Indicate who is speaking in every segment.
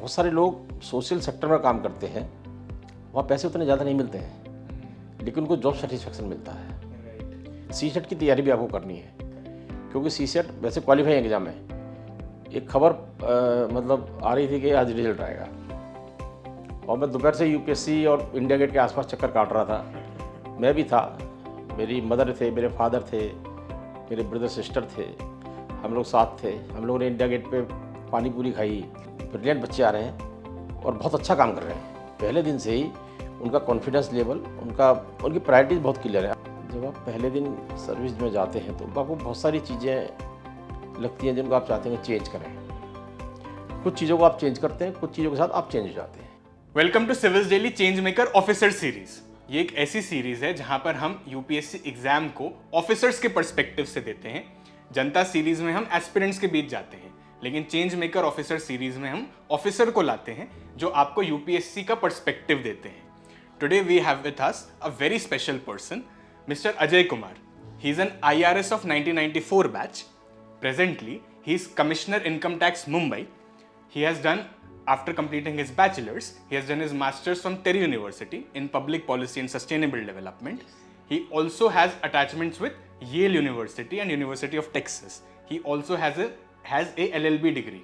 Speaker 1: बहुत सारे लोग सोशल सेक्टर में काम करते हैं, वहाँ पैसे उतने ज़्यादा नहीं मिलते हैं, लेकिन उनको जॉब सेटिस्फेक्शन मिलता है। सीसेट की तैयारी भी आपको करनी है, क्योंकि सीसेट वैसे क्वालिफाइंग एग्जाम है। एक खबर मतलब आ रही थी कि आज रिजल्ट आएगा, और मैं दोपहर से यूपीएससी और इंडिया गेट के आसपास चक्कर काट रहा था। मैं भी था, मेरी मदर थे, मेरे फादर थे, मेरे ब्रदर सिस्टर थे, हम लोग साथ थे। हम लोगों ने इंडिया गेट पे पानी पूरी खाई। ब्रिलियंट बच्चे आ रहे हैं और बहुत अच्छा काम कर रहे हैं। पहले दिन से ही उनका कॉन्फिडेंस लेवल, उनकी प्रायोरिटीज़ बहुत क्लियर है। जब आप पहले दिन सर्विस में जाते हैं तो आपको बहुत सारी चीज़ें लगती हैं जिनको आप चाहते हैं चेंज करें। कुछ चीज़ों को आप चेंज करते हैं, कुछ चीज़ों के साथ आप चेंज हो जाते हैं।
Speaker 2: Welcome to civils daily change maker officer series. ये एक ऐसी सीरीज है जहां पर हम यूपीएससी एग्जाम को ऑफिसर्स के पर्सपेक्टिव से देते हैं। जनता सीरीज में हम एस्पिरेंट्स के बीच जाते हैं, लेकिन चेंज मेकर ऑफिसर सीरीज में हम ऑफिसर को लाते हैं जो आपको यूपीएससी का पर्सपेक्टिव देते हैं। Today we have with us a very special person, mister Ajay Kumar. He is an IRS of 1994 batch. Presently, he is Commissioner Income Tax Mumbai. He has done, after completing his bachelor's, he has done his master's from Terry University in Public Policy and Sustainable Development. He also has attachments with Yale University and University of Texas. He also has a LLB degree.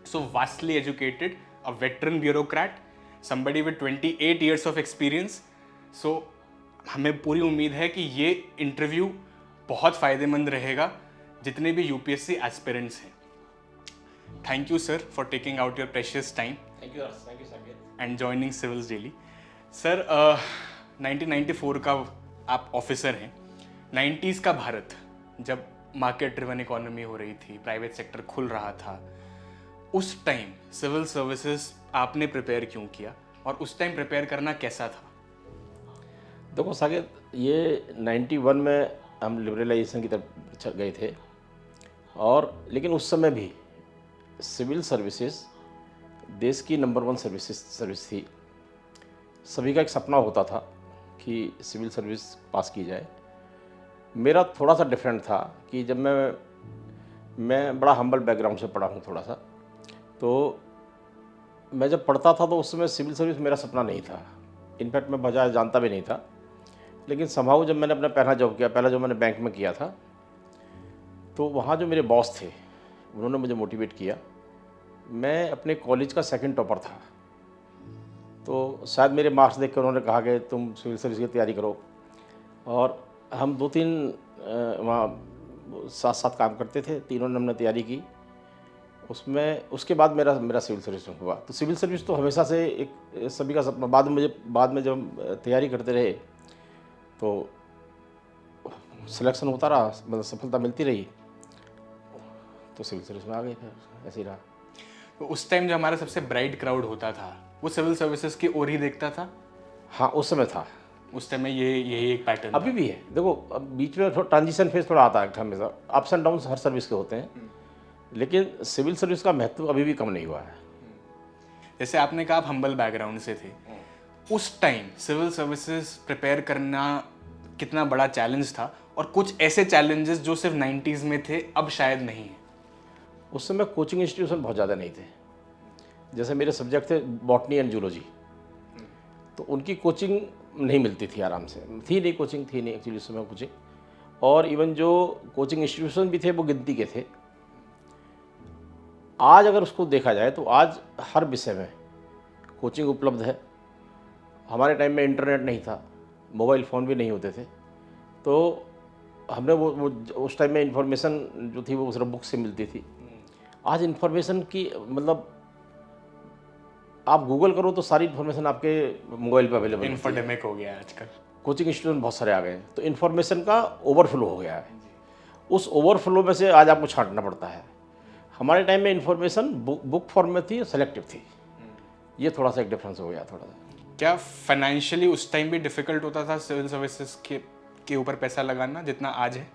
Speaker 2: So vastly educated, a veteran bureaucrat, somebody with 28 years of experience. So हमें पूरी उम्मीद है कि ये interview बहुत फ़ायदेमंद रहेगा जितने भी यूपीएससी एस्पिरेंट्स हैं। Thank you sir for taking out your precious time
Speaker 1: thank you Saket.
Speaker 2: And joining civils daily. Sir 1994 का आप ऑफिसर हैं। 90s का भारत, जब मार्केट ड्रिवन इकोनॉमी हो रही थी, प्राइवेट सेक्टर खुल रहा था, उस टाइम सिविल सर्विसेज आपने प्रिपेयर क्यों किया और उस टाइम प्रिपेयर करना कैसा था?
Speaker 1: देखो साकेत, ये 91 में हम लिबरलाइजेशन की तरफ गए थे, और लेकिन उस समय भी सिविल सर्विसेज देश की नंबर 1 सर्विस थी। सभी का एक सपना होता था कि सिविल सर्विस पास की जाए। मेरा थोड़ा सा डिफरेंट था कि जब मैं बड़ा हम्बल बैकग्राउंड से पढ़ा हूँ थोड़ा सा, तो मैं जब पढ़ता था तो उस समय सिविल सर्विस मेरा सपना नहीं था। इनफैक्ट मैं बजाय जानता भी नहीं था। लेकिन समहाउ जब मैंने अपना पहला जॉब किया, पहला जो मैंने बैंक में किया था, तो वहाँ जो मेरे बॉस थे उन्होंने मुझे मोटिवेट किया। मैं अपने कॉलेज का सेकंड टॉपर था, तो शायद मेरे मार्क्स देख कर उन्होंने कहा कि तुम सिविल सर्विस की तैयारी करो। और हम 2-3 वहाँ साथ साथ काम करते थे, तीनों ने हमने तैयारी की उसमें। उसके बाद मेरा सिविल सर्विस हुआ। तो सिविल सर्विस तो हमेशा से एक सभी का सपना। बाद में जब तैयारी करते रहे तो सिलेक्शन होता रहा, मतलब सफलता मिलती रही, तो सिविल सर्विस में आ गए, फिर ऐसे ही रहा।
Speaker 2: तो उस टाइम जो हमारा सबसे ब्राइट क्राउड होता था वो सिविल सर्विसेज की ओर ही देखता था।
Speaker 1: हाँ, उस समय था।
Speaker 2: उस टाइम में यही एक पैटर्न
Speaker 1: अभी भी है। देखो, अब बीच में ट्रांजिशन फेज थोड़ा आता है, हमेशा ups and downs her service के होते हैं, लेकिन सिविल सर्विस का महत्व अभी भी कम नहीं हुआ है।
Speaker 2: जैसे आपने कहा आप हम्बल बैकग्राउंड से थे, उस टाइम सिविल सर्विसेज प्रिपेयर करना कितना बड़ा चैलेंज था, और कुछ ऐसे चैलेंजेस जो सिर्फ 90s में थे अब शायद नहीं है?
Speaker 1: उस समय कोचिंग इंस्टीट्यूशन बहुत ज़्यादा नहीं थे। जैसे मेरे सब्जेक्ट थे बॉटनी एंड जूलॉजी, तो उनकी कोचिंग नहीं मिलती थी, आराम से थी नहीं, कोचिंग थी नहीं एक्चुअली उस समय कोचिंग। और इवन जो कोचिंग इंस्टीट्यूशन भी थे वो गिनती के थे। आज अगर उसको देखा जाए तो आज हर विषय में कोचिंग उपलब्ध है। हमारे टाइम में इंटरनेट नहीं था, मोबाइल फ़ोन भी नहीं होते थे, तो हमने वो उस टाइम में इंफॉर्मेशन जो थी वो सिर्फ बुक से मिलती थी। आज इंफॉर्मेशन की मतलब आप गूगल करो तो सारी इन्फॉर्मेशन आपके मोबाइल पे अवेलेबल है।
Speaker 2: इन्फोडेमिक हो गया है आजकल।
Speaker 1: कोचिंग इंस्टीट्यूट बहुत सारे आ गए हैं, तो इन्फॉर्मेशन का ओवरफ्लो हो गया है। उस ओवरफ्लो में से आज आपको छांटना पड़ता है। हमारे टाइम में इन्फॉर्मेशन बुक फॉर्म में थी, सेलेक्टिव थी। ये थोड़ा सा एक डिफरेंस हो गया थोड़ा सा।
Speaker 2: क्या फाइनेंशियली उस टाइम भी डिफिकल्ट होता था सिविल सर्विसेज के ऊपर पैसा लगाना जितना आज है?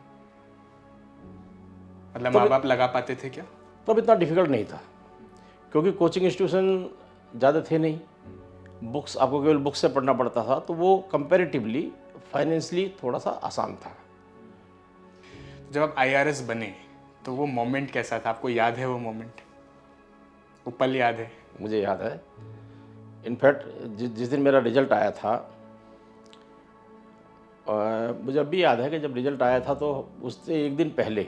Speaker 2: मतलब माँ बाप लगा पाते थे क्या?
Speaker 1: तब इतना डिफिकल्ट नहीं था, क्योंकि कोचिंग इंस्टीट्यूशन ज़्यादा थे नहीं। बुक्स आपको केवल बुक्स से पढ़ना पड़ता था, तो वो कंपैरेटिवली फाइनेंशियली थोड़ा सा आसान था।
Speaker 2: जब आप IRS बने तो वो मोमेंट कैसा था? आपको याद है वो मोमेंट, वो पल याद है?
Speaker 1: मुझे याद है। इनफैक्ट जिस दिन मेरा रिज़ल्ट आया था, मुझे अब भी याद है कि जब रिज़ल्ट आया था तो उससे एक दिन पहले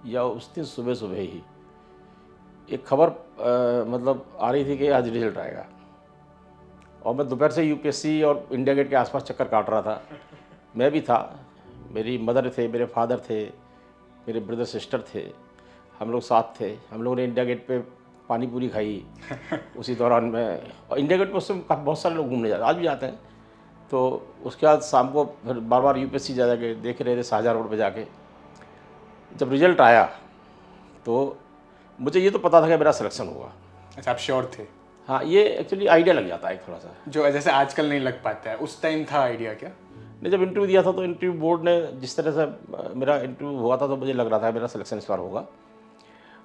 Speaker 1: या उस दिन सुबह-सुबह ही एक खबर मतलब आ रही थी कि आज रिज़ल्ट आएगा, और मैं दोपहर से यूपीएससी और इंडिया गेट के आसपास चक्कर काट रहा था। मैं भी था, मेरी मदर थे, मेरे फादर थे, मेरे ब्रदर सिस्टर थे, हम लोग साथ थे। हम लोगों ने इंडिया गेट पे पानी पूरी खाई उसी दौरान में। और इंडिया गेट पे उस समय बहुत सारे लोग घूमने जाते, आज भी जाते हैं। तो उसके बाद शाम को फिर बार बार यूपीएससी जा के देख रहे थे शाहजहाँ रोड पे जाके। जब रिज़ल्ट आया तो मुझे ये तो पता था कि मेरा सिलेक्शन होगा।
Speaker 2: अच्छा, आप श्योर थे?
Speaker 1: हाँ, ये एक्चुअली आइडिया लग जाता है थोड़ा सा,
Speaker 2: जो जैसे आजकल नहीं लग पाता है, उस टाइम था आइडिया क्या?
Speaker 1: नहीं, जब इंटरव्यू दिया था तो इंटरव्यू बोर्ड ने जिस तरह से मेरा इंटरव्यू हुआ था तो मुझे लग रहा था मेरा सिलेक्शन इस बार होगा।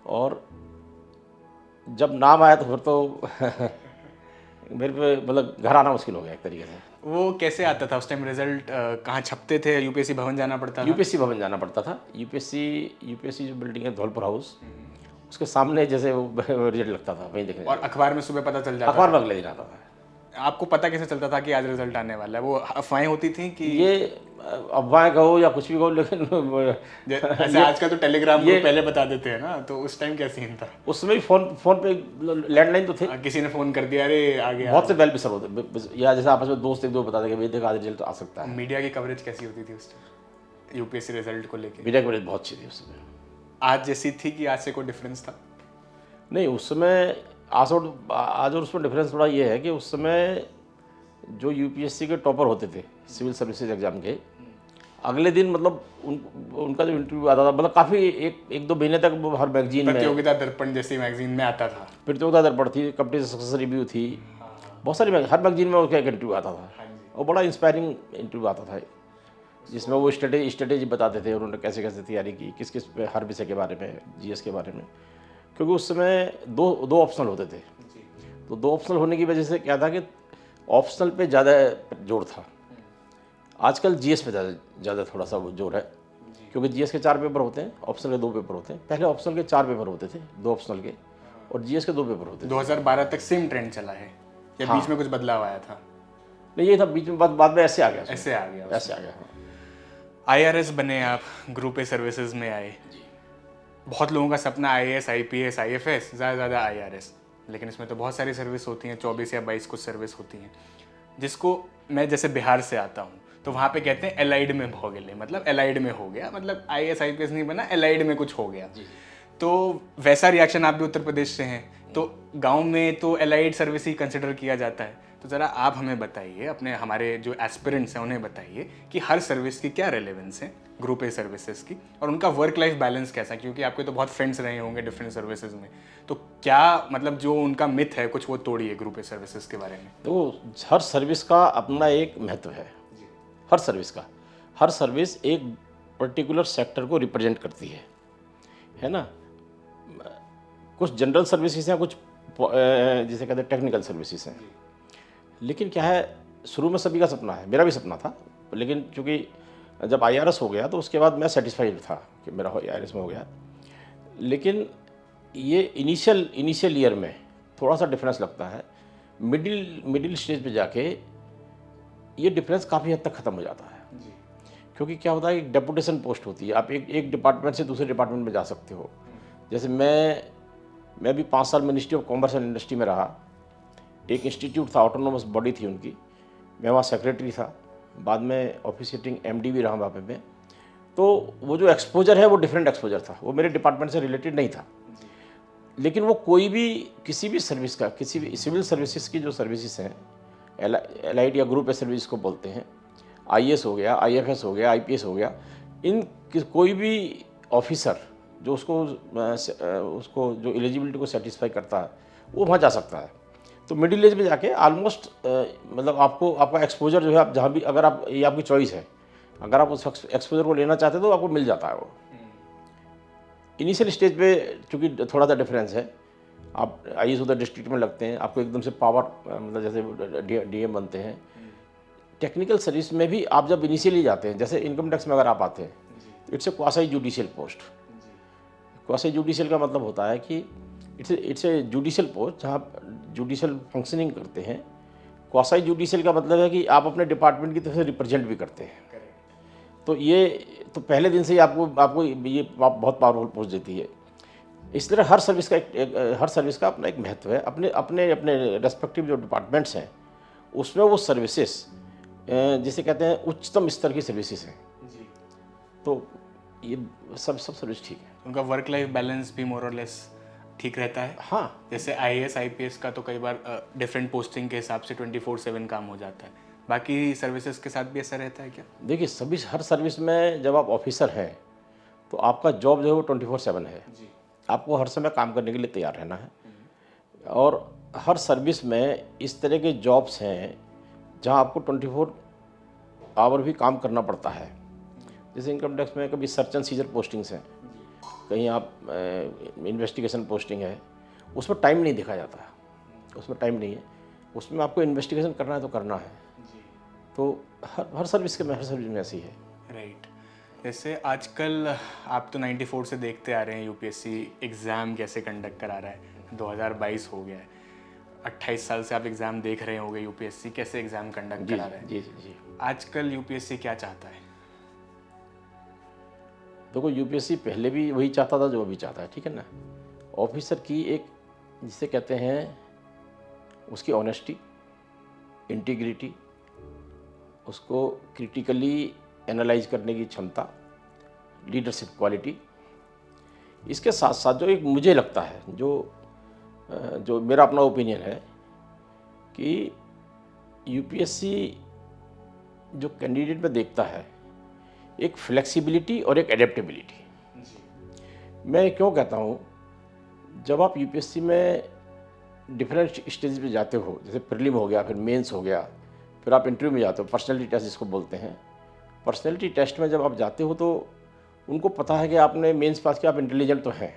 Speaker 1: और जब नाम आया तो फिर तो मेरे पे मतलब घर आना मुश्किल हो गया एक तरीके से।
Speaker 2: वो कैसे आता था उस टाइम रिजल्ट? कहाँ छपते थे? यूपीएससी भवन जाना पड़ता था?
Speaker 1: यूपीएससी भवन जाना पड़ता था। यूपीएससी जो बिल्डिंग है धौलपुर हाउस, उसके सामने जैसे वो रिजल्ट लगता था, वहीं देखने
Speaker 2: और अखबार में सुबह पता चल जाता
Speaker 1: अखबार में अगले दिन आता था।
Speaker 2: था? आपको पता कैसे चलता था कि आज रिजल्ट आने वाला है? वो अफवाहें होती थी कि
Speaker 1: ये अफवाहें कहो या कुछ भी कहो, लेकिन
Speaker 2: ऐसे आजकल तो टेलीग्राम को पहले बता देते हैं ना, तो उस टाइम क्या सीन था?
Speaker 1: उस समय फोन पे लैंडलाइन तो थे।
Speaker 2: किसी ने फोन कर दिया, अरे आ गया।
Speaker 1: बहुत से वेल विशर होते, या जैसे आपस में दोस्त एक दो बता देंगे भाई देखो आज रिजल्ट आ सकता है।
Speaker 2: मीडिया की कवरेज कैसी होती थी उस टाइम यूपीएससी रिजल्ट को लेके?
Speaker 1: मीडिया कवरेज बहुत अच्छी थी उस समय।
Speaker 2: आज जैसी थी कि आज से कोई डिफरेंस था?
Speaker 1: नहीं, उस समय आज और उसमें डिफरेंस थोड़ा ये है कि उस समय जो यूपीएससी के टॉपर होते थे सिविल सर्विसेज एग्जाम के, अगले दिन मतलब उनका जो इंटरव्यू आता था, मतलब काफ़ी एक दो महीने तक वो हर मैगजीन में,
Speaker 2: प्रतियोगिता दर्पण जैसी मैगजीन में आता था।
Speaker 1: प्रतियोगिता दर्पण थी, कंपनी सक्सेस रिव्यू थी, बहुत सारी हर मैगजीन में उसका एक इंटरव्यू आता था। और बड़ा इंस्पायरिंग इंटरव्यू आता था जिसमें वो स्ट्रेटेजी बताते थे उन्होंने कैसे कैसे तैयारी की, किस किस पे हर विषय के बारे में, जीएस के बारे में। क्योंकि उस समय दो ऑप्शनल होते थे, तो दो ऑप्शनल होने की वजह से क्या था कि ऑप्शनल पे ज़्यादा जोर था। आजकल जीएस पे ज़्यादा थोड़ा सा वो जोर है, क्योंकि जीएस के 4 पेपर होते हैं, ऑप्शनल के 2 पेपर होते हैं। पहले ऑप्शनल के 4 पेपर होते थे, 2 ऑप्शनल के, और जीएस के 2 पेपर होते थे।
Speaker 2: 2012 तक सेम ट्रेंड चला है या
Speaker 1: हाँ।
Speaker 2: बीच में कुछ बदलाव आया था?
Speaker 1: नहीं, ये था बीच में, बाद में ऐसे आ गया।
Speaker 2: ऐसे आ गया।
Speaker 1: ऐसे आ गया, हाँ।
Speaker 2: आईआरएस बने आप, ग्रुप ए सर्विसेज में आए। बहुत लोगों का सपना आईएएस, आईपीएस, आईएफएस, ज़्यादा आईआरएस, लेकिन इसमें तो बहुत सारी सर्विस होती हैं, 24 या 22 कुछ सर्विस होती हैं। जिसको मैं जैसे बिहार से आता हूँ तो वहाँ पे कहते हैं एलाइड में भोगले, मतलब एलाइड में हो गया, मतलब आईएएस आईपीएस नहीं बना, एलाइड में कुछ हो गया। तो वैसा रिएक्शन, आप भी उत्तर प्रदेश से हैं, तो गांव में तो एलाइड सर्विस ही कंसिडर किया जाता है। तो ज़रा आप हमें बताइए, अपने हमारे जो एस्पिरेंट्स हैं उन्हें बताइए कि हर सर्विस की क्या रेलेवेंस है, ग्रुप ए सर्विसेज की, और उनका वर्क लाइफ बैलेंस कैसा है, क्योंकि आपके तो बहुत फ्रेंड्स रहे होंगे डिफरेंट सर्विसेज में। तो क्या मतलब जो उनका मिथ है कुछ वो तोड़िए ग्रुप ए सर्विसेज के बारे में।
Speaker 1: तो हर सर्विस का अपना एक महत्व है, हर सर्विस का। हर सर्विस एक पर्टिकुलर सेक्टर को रिप्रेजेंट करती है ना। कुछ जनरल सर्विसेज हैं, कुछ जिसे कहते हैं टेक्निकल सर्विसेज हैं। लेकिन क्या है, शुरू में सभी का सपना है, मेरा भी सपना था, लेकिन चूँकि जब आईआरएस हो गया तो उसके बाद मैं सेटिस्फाइड था कि मेरा आईआरएस में हो गया। लेकिन ये इनिशियल ईयर में थोड़ा सा डिफरेंस लगता है, मिडिल स्टेज पे जाके ये डिफरेंस काफ़ी हद तक ख़त्म हो जाता है। क्योंकि क्या होता है, एक डेपुटेशन पोस्ट होती है, आप एक डिपार्टमेंट से दूसरे डिपार्टमेंट में जा सकते हो। जैसे मैं भी 5 साल ministry of commerce and industry में रहा। एक इंस्टीट्यूट था, ऑटोनोमस बॉडी थी उनकी, मैं वहाँ सेक्रेटरी था, बाद में ऑफिसिएटिंग एमडी भी रहा वहाँ पे मैं। तो वो जो एक्सपोजर है वो डिफरेंट एक्सपोजर था, वो मेरे डिपार्टमेंट से रिलेटेड नहीं था। लेकिन वो कोई भी किसी भी सर्विस का, किसी भी सिविल सर्विसेज की जो सर्विसेज हैं, एलाइड या ग्रुप ए सर्विस को बोलते हैं, आईएएस हो गया, आईएफएस हो गया, आईपीएस हो गया, कोई भी ऑफिसर जो उसको जो एलिजिबिलिटी को सेटिस्फाई करता है वो वहाँ जा सकता है। तो मिडिल एज में जाके ऑलमोस्ट मतलब आपका एक्सपोजर जो है, आप जहाँ भी, अगर आप, ये आपकी चॉइस है, अगर आप उस एक्सपोजर को लेना चाहते हैं तो आपको मिल जाता है वो। इनिशियल स्टेज पे चूँकि थोड़ा सा डिफरेंस है, आप आईएएस उधर डिस्ट्रिक्ट में लगते हैं, आपको एकदम से पावर, मतलब जैसे डीएम बनते हैं। टेक्निकल सर्विस में भी आप जब इनिशियली जाते हैं, जैसे इनकम टैक्स में अगर आप आते हैं, it's a quasi judicial post. Quasi judicial का मतलब होता है कि इट्स ए जुडिशियल पोस्ट जहाँ आप जुडिशियल फंक्शनिंग करते हैं। क्वासाई जुडिशियल का मतलब है कि आप अपने डिपार्टमेंट की तरफ से रिप्रेजेंट भी करते हैं। तो ये तो पहले दिन से ही आपको आपको ये बहुत पावरफुल पोस्ट देती है। इस तरह हर सर्विस का हर सर्विस का अपना एक महत्व है। अपने अपने अपने रेस्पेक्टिव जो डिपार्टमेंट्स हैं उसमें वो सर्विसेज जिसे कहते हैं उच्चतम स्तर की सर्विसेज हैं। तो ये सब सर्विस ठीक है।
Speaker 2: उनका वर्क लाइफ बैलेंस भी मोर और लेस ठीक रहता है।
Speaker 1: हाँ,
Speaker 2: जैसे आईएएस आईपीएस का तो कई बार डिफरेंट पोस्टिंग के हिसाब से 24/7 काम हो जाता है। बाकी सर्विसेज के साथ भी ऐसा रहता है क्या?
Speaker 1: देखिए हर सर्विस में जब आप ऑफिसर हैं तो आपका जॉब जो है वो 24/7 है। आपको हर समय काम करने के लिए तैयार रहना है। और हर सर्विस में इस तरह के जॉब्स हैं जहां आपको 24 आवर भी काम करना पड़ता है। जैसे इनकम टैक्स में कभी सर्च एंड सीजर पोस्टिंग्स हैं, कहीं आप इन्वेस्टिगेशन पोस्टिंग है, उसमें टाइम नहीं देखा जाता, उसमें टाइम नहीं है, उसमें आपको इन्वेस्टिगेशन करना है तो करना है। तो हर सर्विस में ऐसी है।
Speaker 2: राइट। जैसे आजकल आप तो 94 से देखते आ रहे हैं यूपीएससी एग्ज़ाम कैसे कंडक्ट करा रहा है। 2022 हो गया है, 28 साल से आप एग्ज़ाम देख रहे होंगे यूपीएससी कैसे एग्ज़ाम कंडक्ट करा रहा है।
Speaker 1: जी।
Speaker 2: आजकल यूपीएससी क्या चाहता है?
Speaker 1: देखो यूपीएससी पहले भी वही चाहता था जो अभी चाहता है, ठीक है ना। ऑफिसर की एक जिसे कहते हैं उसकी ऑनेस्टी, इंटीग्रिटी, उसको क्रिटिकली एनालाइज करने की क्षमता, लीडरशिप क्वालिटी, इसके साथ साथ जो एक मुझे लगता है जो मेरा अपना ओपिनियन है कि यूपीएससी जो कैंडिडेट में देखता है एक फ्लेक्सिबिलिटी और एक एडेप्टेबिलिटी। मैं क्यों कहता हूँ, जब आप यूपीएससी में डिफरेंट स्टेज पे जाते हो, जैसे प्रीलिम हो गया, फिर मेंस हो गया, फिर आप इंटरव्यू में जाते हो, पर्सनैलिटी टेस्ट जिसको बोलते हैं। पर्सनैलिटी टेस्ट में जब आप जाते हो तो उनको पता है कि आपने मेंस पास किया, आप इंटेलिजेंट तो हैं।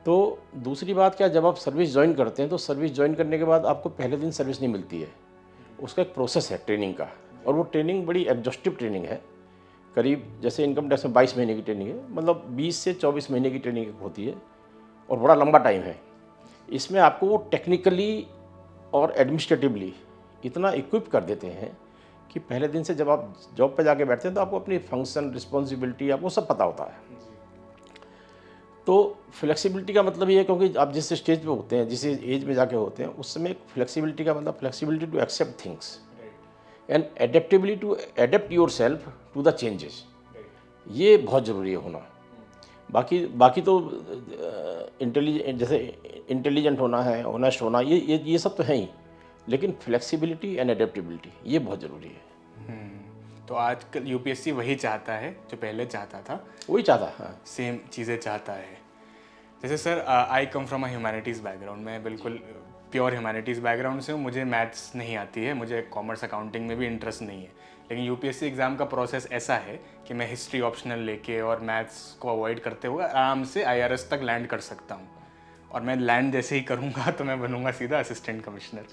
Speaker 1: तो दूसरी बात क्या, जब आप सर्विस ज्वाइन करते हैं तो सर्विस ज्वाइन करने के बाद आपको पहले दिन सर्विस नहीं मिलती है, उसका एक प्रोसेस है ट्रेनिंग का, और वो ट्रेनिंग बड़ी एग्जॉस्टिव ट्रेनिंग है। करीब जैसे इनकम टैक्स में 22 महीने की ट्रेनिंग है, मतलब 20 से 24 महीने की ट्रेनिंग होती है और बड़ा लंबा टाइम है। इसमें आपको वो टेक्निकली और एडमिनिस्ट्रेटिवली इतना इक्विप कर देते हैं कि पहले दिन से जब आप जॉब पे जाके बैठते हैं तो आपको अपनी फंक्शन, रिस्पॉन्सिबिलिटी, आपको सब पता होता है। तो फ्लेक्सिबिलिटी का मतलब ये है, क्योंकि आप जिस स्टेज पे होते हैं, जिस एज में जाके होते हैं, उस समय फ्लेक्सिबिलिटी का मतलब flexibility to accept things and adaptability to adapt your self to the changes, ये बहुत ज़रूरी है होना। बाकी तो इंटेलिजेंट होना है, ऑनेस्ट होना, ये सब तो है ही, लेकिन फ्लेक्सिबिलिटी एंड एडेप्टेबिलिटी ये बहुत ज़रूरी है।
Speaker 2: तो आजकल यूपीएससी वही चाहता है जो पहले चाहता था,
Speaker 1: वही चाहता है। हाँ।
Speaker 2: सेम चीज़ें चाहता है। जैसे sir I come from a humanities background, मैं बिल्कुल प्योर ह्यूमैनिटीज़ बैकग्राउंड से हूँ। मुझे मैथ्स नहीं आती है, मुझे कॉमर्स अकाउंटिंग में भी इंटरेस्ट नहीं है। लेकिन यूपीएससी एग्ज़ाम का प्रोसेस ऐसा है कि मैं हिस्ट्री ऑप्शनल लेके और मैथ्स को अवॉइड करते हुए आराम से आईआरएस तक लैंड कर सकता हूँ। और मैं लैंड जैसे ही करूँगा तो मैं बनूँगा सीधा असिस्टेंट कमिश्नर।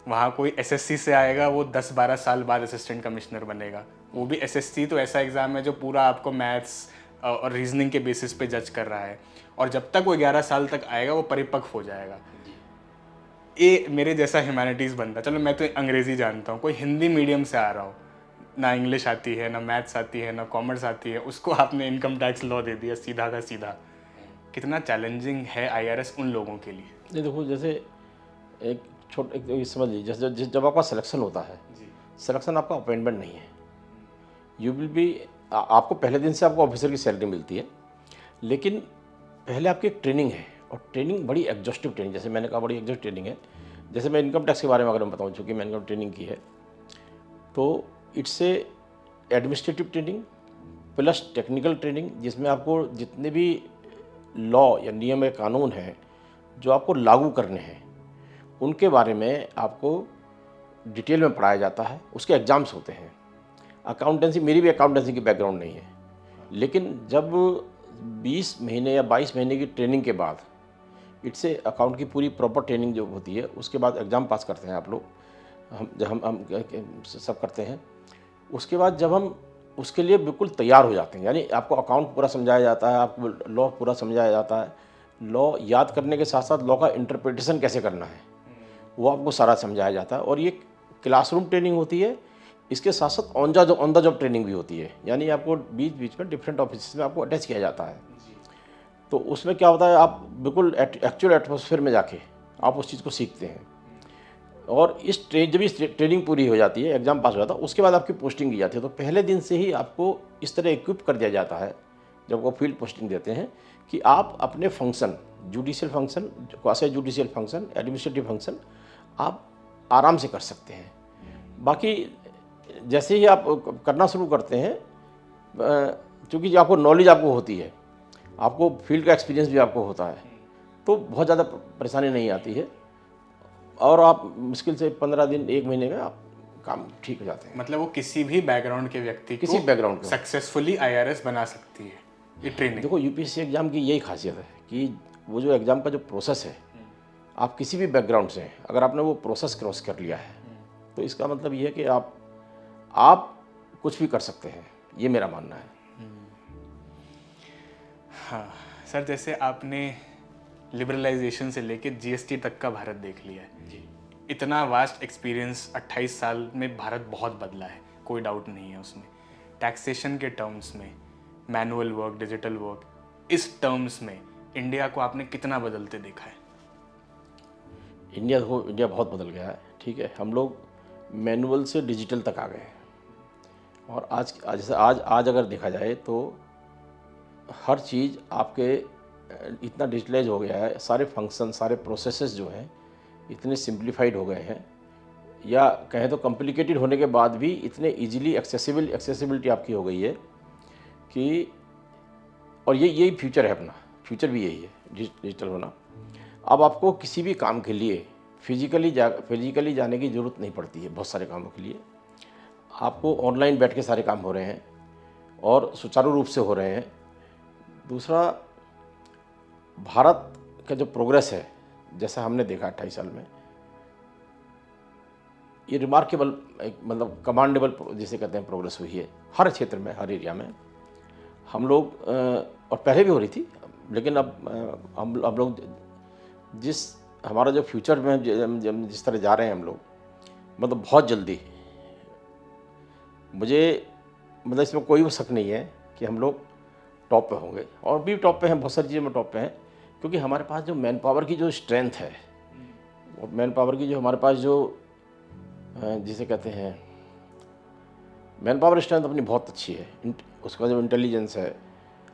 Speaker 2: वहाँ कोई एसएससी से आएगा, वो 10-12 साल बाद असिस्टेंट कमिश्नर बनेगा। वो भी एसएससी तो ऐसा एग्ज़ाम है जो पूरा आपको मैथ्स और रीजनिंग के बेसिस पे जज कर रहा है, और जब तक वो 11 साल तक आएगा वो परिपक्व हो जाएगा। ये मेरे जैसा ह्यूमैनिटीज़ बंदा, चलो मैं तो अंग्रेज़ी जानता हूँ, कोई हिंदी मीडियम से आ रहा हो, ना इंग्लिश आती है, ना मैथ्स आती है, ना कॉमर्स आती है, उसको आपने इनकम टैक्स लॉ दे दिया सीधा का सीधा। कितना चैलेंजिंग है आईआरएस उन लोगों के लिए?
Speaker 1: ये देखो, जैसे एक समझ लीजिए, जैसे जब आपका सिलेक्शन होता है, सिलेक्शन आपका अपॉइंटमेंट नहीं है। यू विल बी, आपको पहले दिन से आपको ऑफिसर की सैलरी मिलती है, लेकिन पहले आपकी एक ट्रेनिंग है, और ट्रेनिंग बड़ी एग्जॉस्टिव ट्रेनिंग, जैसे मैंने कहा बड़ी एग्जॉस्टिव ट्रेनिंग है। जैसे मैं इनकम टैक्स के बारे में अगर मैं बताऊँ, चूँकि मैंने ट्रेनिंग की है, तो it's a administrative training plus technical training, जिसमें आपको जितने भी लॉ या नियम या कानून हैं जो आपको लागू करने हैं, उनके बारे में आपको डिटेल में पढ़ाया जाता है। उसके एग्ज़ाम्स होते हैं। अकाउंटेंसी, मेरी भी अकाउंटेंसी की बैकग्राउंड नहीं है, लेकिन जब 20 महीने या 22 महीने की ट्रेनिंग के बाद इट्स ए अकाउंट की पूरी प्रॉपर ट्रेनिंग जो होती है, उसके बाद एग्ज़ाम पास करते हैं आप लोग, हम सब करते हैं। उसके बाद जब हम उसके लिए बिल्कुल तैयार हो जाते हैं, यानी आपको अकाउंट पूरा समझाया जाता है, आपको लॉ पूरा समझाया जाता है, लॉ याद करने के साथ साथ लॉ का इंटरप्रिटेशन कैसे करना है वो आपको सारा समझाया जाता है। और ये क्लासरूम ट्रेनिंग होती है, इसके साथ साथ ऑन द जॉब ट्रेनिंग भी होती है, यानी आपको बीच बीच में डिफरेंट ऑफिस में आपको अटैच किया जाता है। तो उसमें क्या होता है, आप बिल्कुल एक्चुअल एटमॉस्फेयर में जाके आप उस चीज़ को सीखते हैं। और जब इस ट्रेनिंग पूरी हो जाती है, एग्ज़ाम पास हो जाता है, उसके बाद आपकी पोस्टिंग की जाती है। तो पहले दिन से ही आपको इस तरह इक्विप कर दिया जाता है जब वो फील्ड पोस्टिंग देते हैं कि आप अपने function, judicial function, quasi judicial function, administrative function आप आराम से कर सकते हैं। बाकी जैसे ही आप करना शुरू करते हैं, चूँकि आपको नॉलेज आपको होती है, आपको फील्ड का एक्सपीरियंस भी आपको होता है, तो बहुत ज़्यादा परेशानी नहीं आती है और आप मुश्किल से 15 दिन 1 महीने में आप काम ठीक हो जाते हैं।
Speaker 2: मतलब वो किसी भी बैकग्राउंड के व्यक्ति
Speaker 1: किसी बैकग्राउंड को
Speaker 2: सक्सेसफुली IRS बना सकती है ये ट्रेनिंग।
Speaker 1: देखो, यूपीएससी एग्ज़ाम की यही खासियत है कि वो जो एग्ज़ाम का जो प्रोसेस है, आप किसी भी बैकग्राउंड से हैं, अगर आपने वो प्रोसेस क्रॉस कर लिया है तो इसका मतलब ये है कि आप कुछ भी कर सकते हैं, ये मेरा मानना है।
Speaker 2: हाँ सर, जैसे आपने लिबरलाइजेशन से लेके GST तक का भारत देख लिया है जी। इतना वास्ट एक्सपीरियंस, 28 साल में भारत बहुत बदला है, कोई डाउट नहीं है उसमें। टैक्सेशन के टर्म्स में, मैनुअल वर्क, डिजिटल वर्क, इस टर्म्स में इंडिया को आपने कितना बदलते देखा है?
Speaker 1: इंडिया बहुत बदल गया है, ठीक है। हम लोग मैनुअल से डिजिटल तक आ गए हैं। और आज अगर देखा जाए तो हर चीज़ आपके इतना डिजिटलाइज हो गया है, सारे फंक्शन, सारे प्रोसेसेस जो हैं इतने सिंप्लीफाइड हो गए हैं, या कहें तो कॉम्प्लिकेटेड होने के बाद भी इतने इजीली एक्सेसिबिलिटी आपकी हो गई है कि, और यही फ्यूचर है अपना, फ्यूचर भी यही है डिजिटल होना। अब आपको किसी भी काम के लिए फिजिकली जाने की ज़रूरत नहीं पड़ती है। बहुत सारे कामों के लिए आपको ऑनलाइन बैठ के सारे काम हो रहे हैं और सुचारू रूप से हो रहे हैं। दूसरा, भारत का जो प्रोग्रेस है, जैसा हमने देखा 28 साल में, ये रिमार्केबल, मतलब कमांडेबल जिसे कहते हैं, प्रोग्रेस हुई है हर क्षेत्र में, हर एरिया में। हम लोग, और पहले भी हो रही थी, लेकिन अब हम लोग हमारा जो फ्यूचर में जिस तरह जा रहे हैं हम लोग, मतलब बहुत जल्दी, मतलब इसमें कोई शक नहीं है कि हम लोग टॉप पे होंगे, और भी टॉप पे हैं, बहुत सारी चीज़ों में टॉप पे हैं, क्योंकि हमारे पास जो मैन पावर की जो स्ट्रेंथ है, और मैन पावर की जो हमारे पास जो जिसे कहते हैं मैन पावर स्ट्रेंथ अपनी बहुत अच्छी है। उसका जो इंटेलिजेंस है,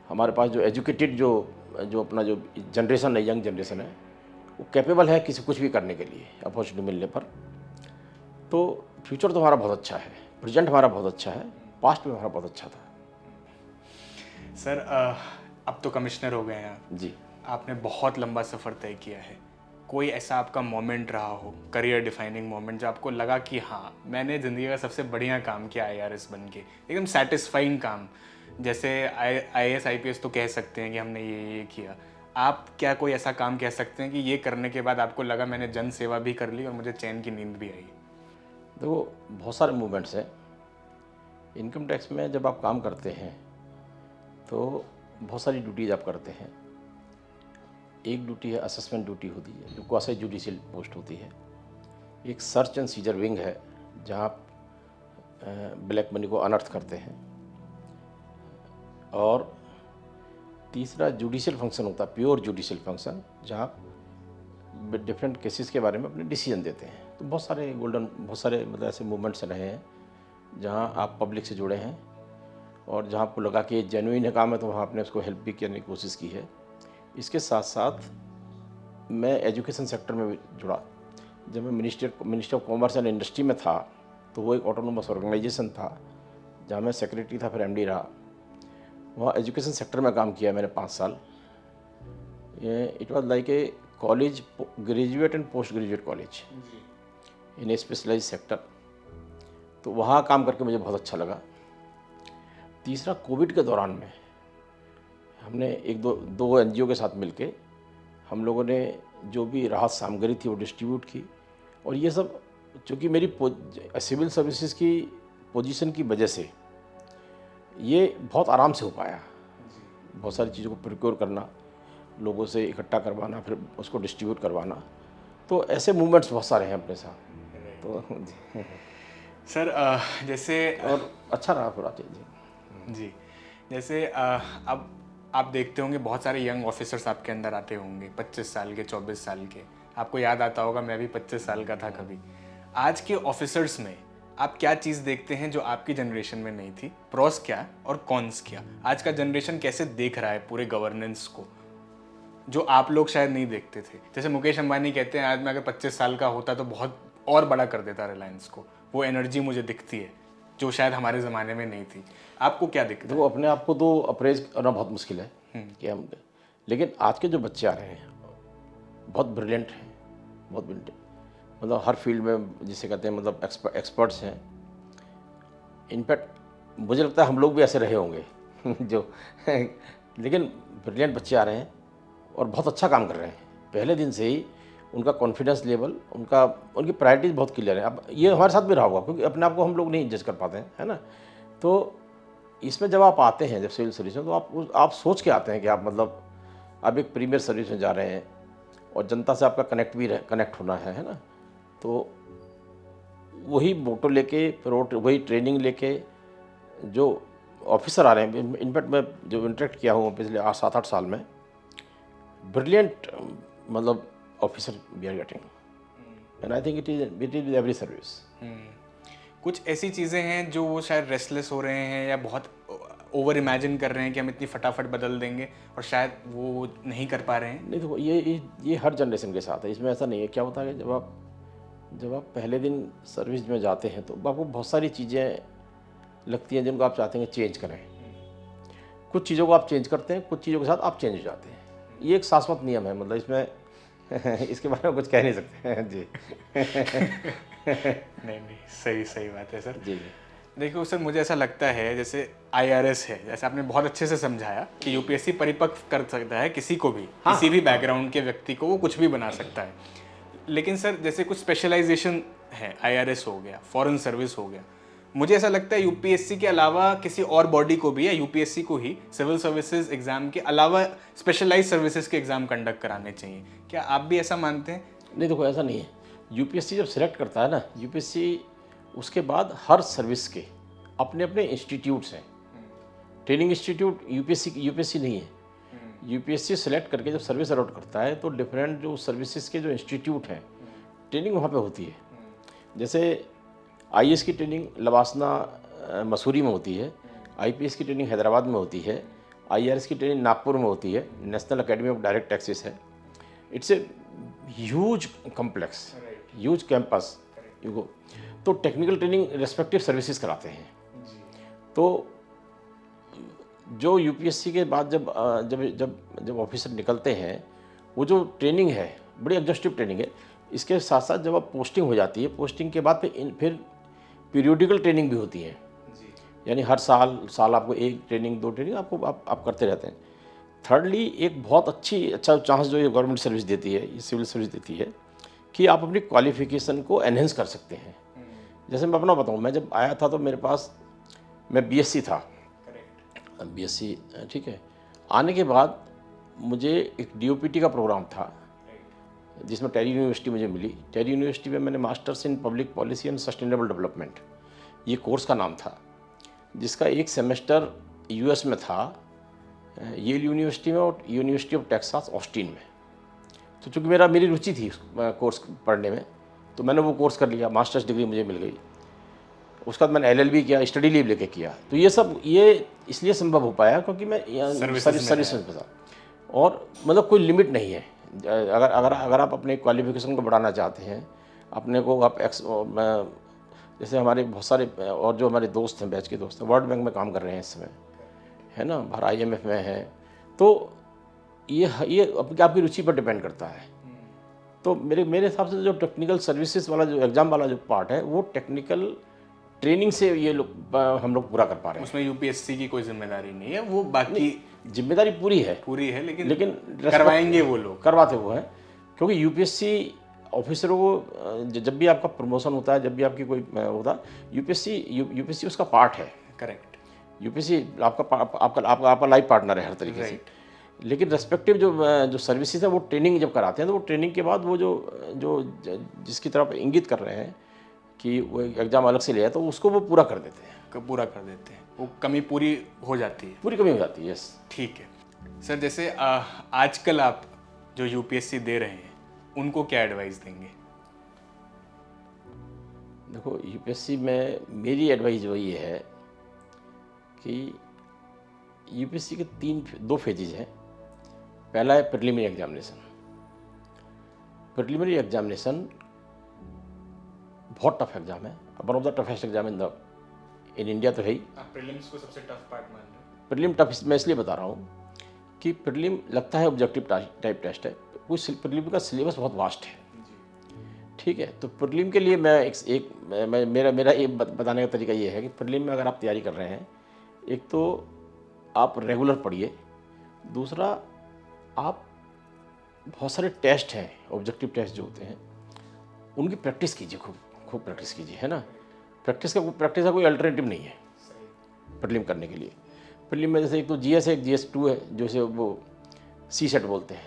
Speaker 1: हमारे पास जो एजुकेटेड जो अपना जो जनरेशन है, यंग जनरेशन है, वो कैपेबल है किसी कुछ भी करने के लिए अपॉर्चुनिटी मिलने पर। तो फ्यूचर तो हमारा बहुत अच्छा है, प्रेजेंट हमारा बहुत अच्छा है, पास्ट में हमारा बहुत अच्छा था।
Speaker 2: सर अब तो कमिश्नर हो गए हैं आप
Speaker 1: जी।
Speaker 2: आपने बहुत लंबा सफ़र तय किया है। कोई ऐसा आपका मोमेंट रहा हो, करियर डिफाइनिंग मोमेंट, जो आपको लगा कि हाँ, मैंने ज़िंदगी का सबसे बढ़िया काम किया IRS बन के, एकदम सेटिस्फाइंग काम? जैसे IAS IPS तो कह सकते हैं कि हमने ये किया, आप क्या कोई ऐसा काम कह सकते हैं कि ये करने के बाद आपको लगा मैंने जन सेवा भी कर ली और मुझे चैन की नींद भी आई?
Speaker 1: देखो, बहुत सारे मूवमेंट्स हैं। इनकम टैक्स में जब आप काम करते हैं तो बहुत सारी ड्यूटीज़ आप करते हैं। एक ड्यूटी है, असेसमेंट ड्यूटी होती है, जो क्वासी जुडिशियल पोस्ट होती है। एक सर्च एंड सीजर विंग है, जहाँ आप ब्लैक मनी को अनर्थ करते हैं। और तीसरा जुडिशियल फंक्शन होता है, प्योर जुडिशियल फंक्शन, जहाँ आप डिफरेंट केसेस के बारे में अपने डिसीजन देते हैं। तो बहुत सारे मतलब ऐसे मूवमेंट्स रहे हैं जहाँ आप पब्लिक से जुड़े हैं, और जहाँ आपको लगा कि ये जेन्युइन है काम है, तो वहाँ आपने उसको हेल्प भी करने की कोशिश की है। इसके साथ साथ मैं एजुकेशन सेक्टर में भी जुड़ा। जब मैं minister of commerce and industry में था, तो वो एक ऑटोनोमस ऑर्गेनाइजेशन था जहाँ मैं सेक्रेटरी था, फिर MD रहा। वहाँ एजुकेशन सेक्टर में काम किया मैंने 5 साल। It was like a college, graduate and post graduate college in a specialise sector. तो वहाँ काम करके मुझे बहुत अच्छा लगा। तीसरा, कोविड के दौरान में हमने दो NGO के साथ मिलके हम लोगों ने जो भी राहत सामग्री थी वो डिस्ट्रीब्यूट की। और ये सब चूँकि मेरी सिविल सर्विसेज की पोजीशन की वजह से ये बहुत आराम से हो पाया। बहुत सारी चीज़ों को प्रिक्योर करना, लोगों से इकट्ठा करवाना, फिर उसको डिस्ट्रीब्यूट करवाना। तो ऐसे मूवमेंट्स बहुत सारे हैं अपने साथ। तो जी,
Speaker 2: सर जैसे
Speaker 1: और अच्छा रहा पूरा चीज़ जी।
Speaker 2: जी, जैसे अब आप देखते होंगे बहुत सारे यंग ऑफिसर्स आपके अंदर आते होंगे, 25 साल के, 24 साल के। आपको याद आता होगा, मैं भी 25 साल का था कभी। आज के ऑफिसर्स में आप क्या चीज़ देखते हैं जो आपकी जनरेशन में नहीं थी? प्रोस क्या और कॉन्स क्या? आज का जनरेशन कैसे देख रहा है पूरे गवर्नेंस को, जो आप लोग शायद नहीं देखते थे? जैसे मुकेश अंबानी कहते हैं, आज मैं अगर 25 साल का होता तो बहुत और बड़ा कर देता रिलायंस को। वो एनर्जी मुझे दिखती है जो शायद हमारे ज़माने में नहीं थी। आपको क्या दिखता है?
Speaker 1: देखो, अपने आप को तो अप्रेज करना बहुत मुश्किल है कि हम, लेकिन आज के जो बच्चे आ रहे हैं बहुत ब्रिलियंट हैं, बहुत ब्रिलियंट, मतलब हर फील्ड में जिसे कहते हैं मतलब एक्सपर्ट्स हैं। इनफैक्ट मुझे लगता है हम लोग भी ऐसे रहे होंगे जो लेकिन ब्रिलियंट बच्चे आ रहे हैं और बहुत अच्छा काम कर रहे हैं। पहले दिन से ही उनका कॉन्फिडेंस लेवल, उनकी प्रायोरिटीज बहुत क्लियर है। अब ये हमारे साथ भी रहा होगा, क्योंकि अपने आप को हम लोग नहीं जज कर पाते हैं, है ना। तो इसमें जब आप आते हैं, जब सिविल सर्विस में, तो आप सोच के आते हैं कि आप मतलब आप एक प्रीमियर सर्विस में जा रहे हैं और जनता से आपका कनेक्ट होना है ना। तो वही मोटो लेके, फिर वही ट्रेनिंग लेके जो ऑफिसर आ रहे हैं, इनफैक्ट मैं जो इंटरेक्ट किया हूँ पिछले 7-8 साल में, ब्रिलियंट मतलब officer we are getting, and I think it is with every service.
Speaker 2: कुछ ऐसी चीज़ें हैं जो वो शायद रेस्टलेस हो रहे हैं या बहुत ओवर इमेजिन कर रहे हैं कि हम इतनी फटाफट बदल देंगे, और शायद वो नहीं कर पा रहे हैं।
Speaker 1: नहीं, देखो ये हर जनरेशन के साथ है, इसमें ऐसा नहीं है। क्या होता है कि जब आप पहले दिन सर्विस में जाते हैं तो आपको बहुत सारी चीज़ें लगती हैं जिनको आप चाहते हैं चेंज करें। कुछ चीज़ों को आप चेंज करते हैं, कुछ चीज़ों के साथ आप चेंज हो जाते हैं। ये एक शाश्वत नियम है, मतलब इसमें इसके बारे में कुछ कह नहीं सकते हैं जी।
Speaker 2: नहीं, सही बात है सर।
Speaker 1: जी जी।
Speaker 2: देखो सर, मुझे ऐसा लगता है जैसे IRS है, जैसे आपने बहुत अच्छे से समझाया कि यूपीएससी परिपक्व कर सकता है किसी को भी, किसी भी बैकग्राउंड के व्यक्ति को, वो कुछ भी बना सकता है। लेकिन सर जैसे कुछ स्पेशलाइजेशन है, IRS हो गया, फॉरेन सर्विस हो गया, मुझे ऐसा लगता है यूपीएससी के अलावा किसी और बॉडी को भी, या यूपीएससी को ही सिविल सर्विसेज एग्जाम के अलावा स्पेशलाइज सर्विसेज के एग्जाम कंडक्ट कराने चाहिए। क्या आप भी ऐसा मानते हैं?
Speaker 1: नहीं, देखो ऐसा नहीं है। यूपीएससी जब सिलेक्ट करता है ना, यूपीएससी उसके बाद हर सर्विस के अपने अपने इंस्टीट्यूट्स हैं। ट्रेनिंग इंस्टीट्यूट यूपीएससी नहीं है। यूपीएससी सेलेक्ट करके जब सर्विस अलॉट करता है तो डिफरेंट जो सर्विसेज के जो इंस्टीट्यूट हैं, ट्रेनिंग वहाँ पे होती है। जैसे आईएएस की ट्रेनिंग लवासना मसूरी में होती है, आईपीएस की ट्रेनिंग हैदराबाद में होती है, आईआरएस की ट्रेनिंग नागपुर में होती है, national academy of direct taxes है। It's a huge complex, huge campus. तो टेक्निकल ट्रेनिंग रेस्पेक्टिव सर्विसेज कराते हैं। तो जो यूपीएससी के बाद जब ऑफिसर निकलते हैं, वो जो ट्रेनिंग है बड़ी एग्जॉस्टिव ट्रेनिंग है। इसके साथ साथ जब आप पोस्टिंग हो जाती है, पोस्टिंग के बाद फिर पीरियोडिकल ट्रेनिंग भी होती है। यानी हर साल आपको एक ट्रेनिंग, 2 ट्रेनिंग आपको आप करते रहते हैं। थर्डली, एक बहुत अच्छा चांस जो ये गवर्नमेंट सर्विस देती है, ये सिविल सर्विस देती है, कि आप अपनी क्वालिफिकेशन को एनहेंस कर सकते हैं। जैसे मैं अपना बताऊँ, मैं जब आया था तो मेरे पास, मैं बीएससी था, बीएससी ठीक है। आने के बाद मुझे एक डीओपीटी का प्रोग्राम था जिसमें टेरी यूनिवर्सिटी मुझे मिली। टेरी यूनिवर्सिटी में मैंने masters in public policy and sustainable development, ये कोर्स का नाम था, जिसका एक सेमेस्टर यूएस में था, येल यूनिवर्सिटी में और यूनिवर्सिटी ऑफ टेक्सास ऑस्टिन में। तो चूँकि मेरी रुचि थी उस कोर्स पढ़ने में, तो मैंने वो कोर्स कर लिया, मास्टर्स डिग्री मुझे मिल गई। उसके बाद मैंने LLB किया, स्टडी लीव लेके किया। तो ये इसलिए संभव हो पाया क्योंकि मैं सर्विस में था, और मतलब कोई लिमिट नहीं है। अगर आप अपने क्वालिफिकेशन को बढ़ाना चाहते हैं, अपने को आप जैसे हमारे बहुत सारे और जो हमारे दोस्त हैं, बैच के दोस्त हैं, वर्ल्ड बैंक में काम कर रहे हैं इस समय, है ना, बाहर IMF में है। तो ये आपकी रुचि पर डिपेंड करता है। तो मेरे हिसाब से जो टेक्निकल सर्विसेज वाला जो एग्ज़ाम वाला जो पार्ट है, वो टेक्निकल ट्रेनिंग से हम लोग पूरा कर पा रहे हैं।
Speaker 2: उसमें यूपीएससी की कोई जिम्मेदारी नहीं है, वो बाकी
Speaker 1: जिम्मेदारी पूरी है, लेकिन
Speaker 2: करवाएंगे वो लोग,
Speaker 1: करवाते वो हैं। क्योंकि यूपीएससी ऑफिसरों को जब भी आपका प्रमोशन होता है, जब भी आपकी कोई होता है, यूपीएससी उसका पार्ट है।
Speaker 2: करेक्ट।
Speaker 1: यूपीएससी आपका लाइफ पार्टनर है हर तरीके से। लेकिन रेस्पेक्टिव जो सर्विसेज है वो ट्रेनिंग जब कराते हैं तो वो ट्रेनिंग के बाद वो जिसकी तरफ इंगित कर रहे हैं कि वो एग्ज़ाम अलग से लिया तो उसको वो पूरा कर देते हैं,
Speaker 2: पूरा कर देते हैं, वो कमी पूरी हो जाती है।
Speaker 1: पूरी कमी हो जाती है। यस।
Speaker 2: ठीक है सर, जैसे आजकल आप जो यूपीएससी दे रहे हैं उनको क्या एडवाइस देंगे?
Speaker 1: देखो, यूपीएससी में मेरी एडवाइस जो ये है कि यूपीएससी के दो फेजेज हैं। पहला है प्रिलिमिनरी एग्जामिनेशन। प्रिलिमिनरी एग्जामिनेशन बहुत टफ एग्जाम है, one of the toughest exam in India तो है ही।
Speaker 2: प्रीलिम्स को सबसे टफ पार्ट मान रहे हैं?
Speaker 1: प्रीलिम टफ मैं इसलिए बता रहा हूँ कि प्रीलिम लगता है ऑब्जेक्टिव टाइप टेस्ट है, कुछ प्रीलिम का सिलेबस बहुत वास्ट है। ठीक है, तो प्रीलिम के लिए मेरा ये बताने का तरीका ये है कि प्रीलिम में अगर आप तैयारी कर रहे हैं, एक तो आप रेगुलर पढ़िए, दूसरा आप बहुत सारे टेस्ट हैं, ऑब्जेक्टिव टेस्ट जो होते हैं उनकी प्रैक्टिस कीजिए, खूब प्रैक्टिस कीजिए, है ना। प्रैक्टिस का कोई अल्टरनेटिव नहीं है प्रीलिम करने के लिए। प्रीलिम में जैसे एक तो जीएस है, एक GS2 है, जैसे वो CSET बोलते हैं।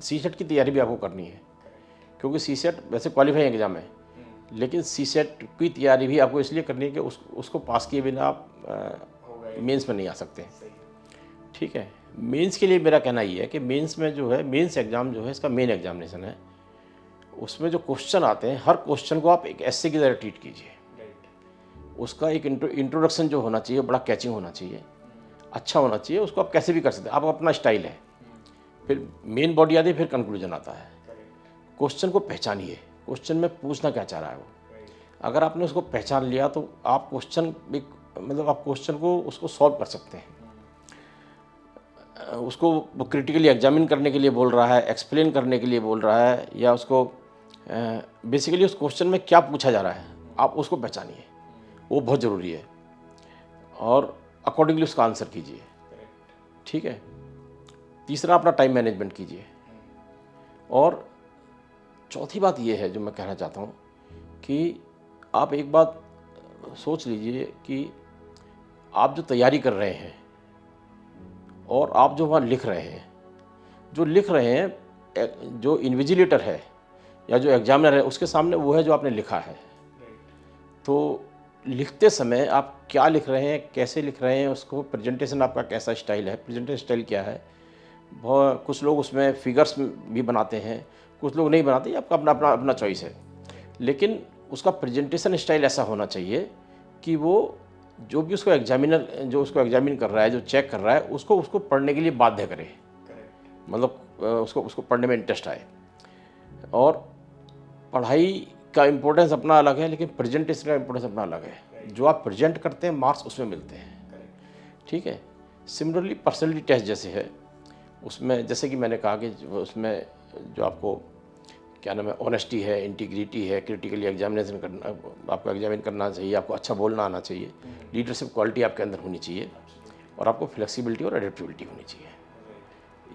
Speaker 1: CSET की तैयारी भी आपको करनी है, क्योंकि CSET वैसे क्वालिफाइंग एग्जाम है, लेकिन CSET की तैयारी भी आपको इसलिए करनी है कि उसको पास किए बिना आप मेंस में नहीं आ सकते। ठीक है, मेंस के लिए मेरा कहना ये है कि मेंस में जो है, मेंस एग्ज़ाम जो है इसका मेन एग्जामिनेशन है, उसमें जो क्वेश्चन आते हैं हर क्वेश्चन को आप एक ऐसे की तरह ट्रीट कीजिए। उसका एक इंट्रोडक्शन जो होना चाहिए बड़ा कैचिंग होना चाहिए, अच्छा होना चाहिए, उसको आप कैसे भी कर सकते हैं, आपका अपना स्टाइल है। फिर मेन बॉडी आती है, फिर कंक्लूजन आता है। क्वेश्चन को पहचानिए, क्वेश्चन में पूछना क्या चाह रहा है वो। अगर आपने उसको पहचान लिया तो आप क्वेश्चन को उसको सॉल्व कर सकते हैं। उसको वो क्रिटिकली एग्जामिन करने के लिए बोल रहा है, एक्सप्लेन करने के लिए बोल रहा है, या उसको बेसिकली उस क्वेश्चन में क्या पूछा जा रहा है आप उसको पहचानिए, वो बहुत ज़रूरी है, और अकॉर्डिंगली उसका आंसर कीजिए। ठीक है, तीसरा अपना टाइम मैनेजमेंट कीजिए, और चौथी बात ये है जो मैं कहना चाहता हूँ कि आप एक बात सोच लीजिए कि आप जो तैयारी कर रहे हैं और आप जो वहाँ लिख रहे हैं, जो इन्विजिलेटर है या जो एग्जामिनर है उसके सामने वो है जो आपने लिखा है। तो लिखते समय आप क्या लिख रहे हैं, कैसे लिख रहे हैं, उसको प्रेजेंटेशन आपका कैसा स्टाइल है, प्रेजेंटेशन स्टाइल क्या है। बहुत कुछ लोग उसमें फिगर्स भी बनाते हैं, कुछ लोग नहीं बनाते, आपका अपना चॉइस है, लेकिन उसका प्रेजेंटेशन स्टाइल ऐसा होना चाहिए कि वो जो भी उसको एग्जामिन कर रहा है, जो चेक कर रहा है, उसको पढ़ने के लिए बाध्य करे, मतलब उसको पढ़ने में इंटरेस्ट आए। और पढ़ाई का इम्पोर्टेंस अपना अलग है, लेकिन प्रेजेंटेशन का इम्पोर्टेंस अपना अलग है। जो आप प्रेजेंट करते हैं मार्क्स उसमें मिलते हैं। ठीक है, सिमिलरली पर्सनैलिटी टेस्ट जैसे है, उसमें जैसे कि मैंने कहा कि उसमें जो आपको क्या नाम है, ऑनेस्टी है, इंटीग्रिटी है, क्रिटिकली एग्जामिनेशन करना, आपको एग्जामिन करना चाहिए, आपको अच्छा बोलना आना चाहिए, लीडरशिप क्वालिटी आपके अंदर होनी चाहिए, और आपको फ्लेक्सिबिलिटी और एडेप्टेबिलिटी होनी चाहिए।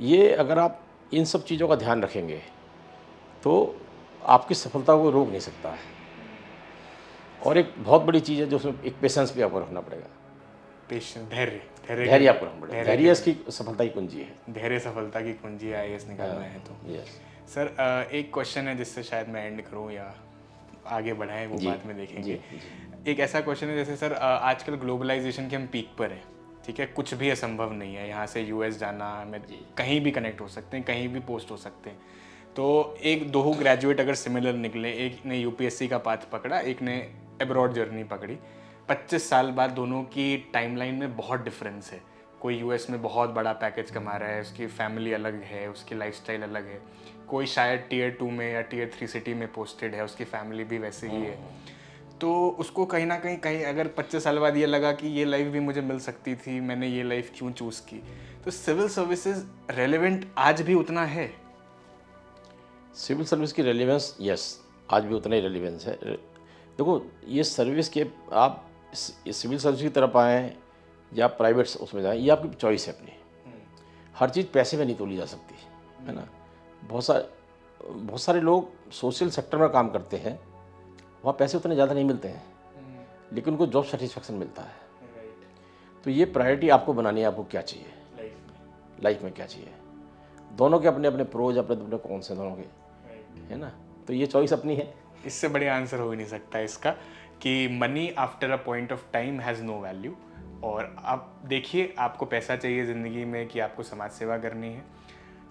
Speaker 1: ये अगर आप इन सब चीज़ों का ध्यान रखेंगे तो आपकी सफलता को रोक नहीं सकता है। और एक बहुत बड़ी चीज़ है जो उसमें एक पेशेंस भी आपको रखना पड़ेगा।
Speaker 2: पेशेंस,
Speaker 1: धैर्य आपको रखना पड़ेगा। धैर्य इसकी सफलता की कुंजी है।
Speaker 2: धैर्य सफलता की कुंजी है, IAS निकालना है तो।
Speaker 1: यस
Speaker 2: सर, एक क्वेश्चन है जिससे शायद मैं एंड करूं या आगे बढ़ाएं, वो बाद में देखेंगे। एक ऐसा क्वेश्चन है, जैसे सर आजकल ग्लोबलाइजेशन के हम पीक पर हैं, ठीक है, कुछ भी असंभव नहीं है, यहाँ से US जाना, हमें कहीं भी कनेक्ट हो सकते हैं, कहीं भी पोस्ट हो सकते हैं। तो एक दो ग्रेजुएट अगर सिमिलर निकले, एक ने UPSC का पाथ पकड़ा, एक ने एब्रॉड जर्नी पकड़ी, 25 साल बाद दोनों की टाइमलाइन में बहुत डिफरेंस है। कोई US में बहुत बड़ा पैकेज कमा रहा है, उसकी फैमिली अलग है, उसकी लाइफस्टाइल अलग है। कोई शायद Tier 2 में या Tier 3 सिटी में पोस्टेड है, उसकी फैमिली भी वैसे ही है। तो उसको कहीं ना कहीं अगर 25 साल बाद ये लगा कि ये लाइफ भी मुझे मिल सकती थी, मैंने ये लाइफ क्यों चूज़ की, तो सिविल सर्विसेज रेलेवेंट आज भी उतना है?
Speaker 1: सिविल सर्विस की रेलिवेंस यस, आज भी उतना ही रेलिवेंस है। देखो, ये सर्विस के आप सिविल सर्विस की तरफ आएँ या प्राइवेट उसमें जाएँ, ये आपकी चॉइस है अपनी। हर चीज़ पैसे में नहीं तोली जा सकती, है ना। बहुत सारे लोग सोशल सेक्टर में काम करते हैं, वहाँ पैसे उतने ज़्यादा नहीं मिलते हैं, लेकिन उनको जॉब सेटिस्फेक्शन मिलता है। तो ये प्रायोरिटी आपको बनानी है, आपको क्या चाहिए लाइफ में क्या चाहिए। दोनों के अपने अपने प्रोज, अपने अपने कौन्स हैं दोनों के, है ना। तो ये चॉइस अपनी है।
Speaker 2: इससे बढ़िया आंसर हो ही नहीं सकता इसका कि money after a point of time has no value. और आप देखिए, आपको पैसा चाहिए ज़िंदगी में कि आपको समाज सेवा करनी है।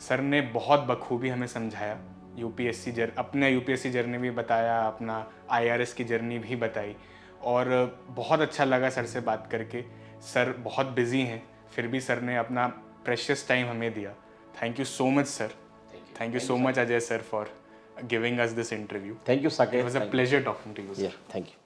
Speaker 2: सर ने बहुत बखूबी हमें समझाया, अपना यूपीएससी जर्नी भी बताया, अपना आईआरएस की जर्नी भी बताई, और बहुत अच्छा लगा सर से बात करके। सर बहुत बिजी हैं, फिर भी सर ने अपना प्रेशियस टाइम हमें दिया। Thank you so much sir. Thank you so much, Ajay sir, for giving us this interview.
Speaker 1: Thank you
Speaker 2: It
Speaker 1: Saket.
Speaker 2: was a pleasure talking to you, sir.
Speaker 1: Thank you.